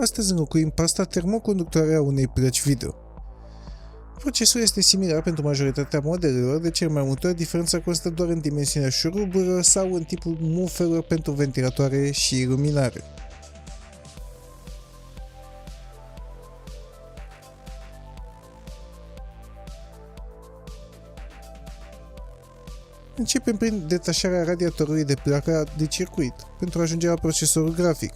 Astăzi înlocuim pasta termoconductoare a unei plăci video. Procesul este similar pentru majoritatea modelelor, de cel mai multe ori diferența constă doar în dimensiunea șuruburilor sau în tipul mufelor pentru ventilatoare și iluminare. Începem prin detașarea radiatorului de placa de circuit pentru a ajunge la procesorul grafic.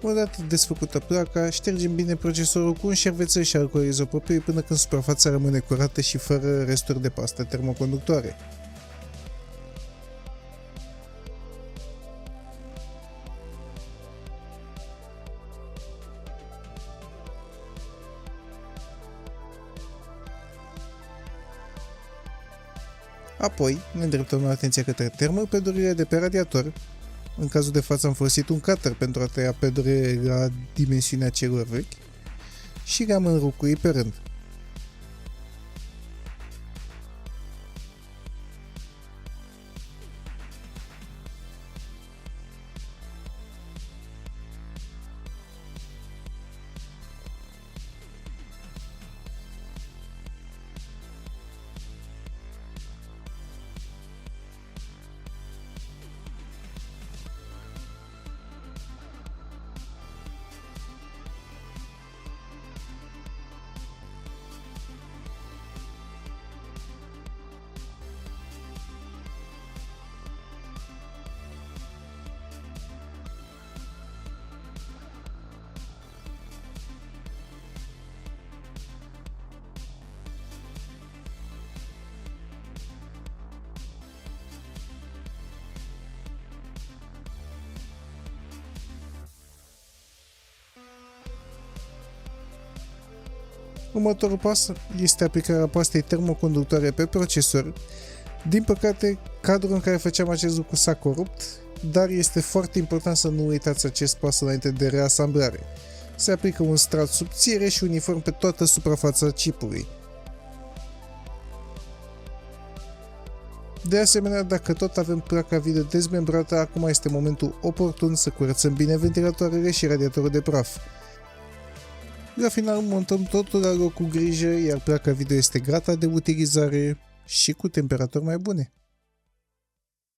Odată desfăcută placa, ștergem bine procesorul cu un șervețel și alcool izopropiu până când suprafața rămâne curată și fără resturi de pastă termoconductoare. Apoi, ne îndreptăm atenția către termopedurile de pe radiator. În cazul de față am folosit un cutter pentru a tăia pedurile la dimensiunea celor vechi și le-am înrocuit pe rând. Următorul pas este aplicarea pastei termoconductoare pe procesor. Din păcate, cadrul în care făceam acest lucru s-a corupt, dar este foarte important să nu uitați acest pas înainte de reasamblare. Se aplică un strat subțire și uniform pe toată suprafața chipului. De asemenea, dacă tot avem placa video dezmembrată, acum este momentul oportun să curățăm bine ventilatoarele și radiatorul de praf. La final montăm totul la loc cu grijă, iar placa video este gata de utilizare și cu temperaturi mai bune.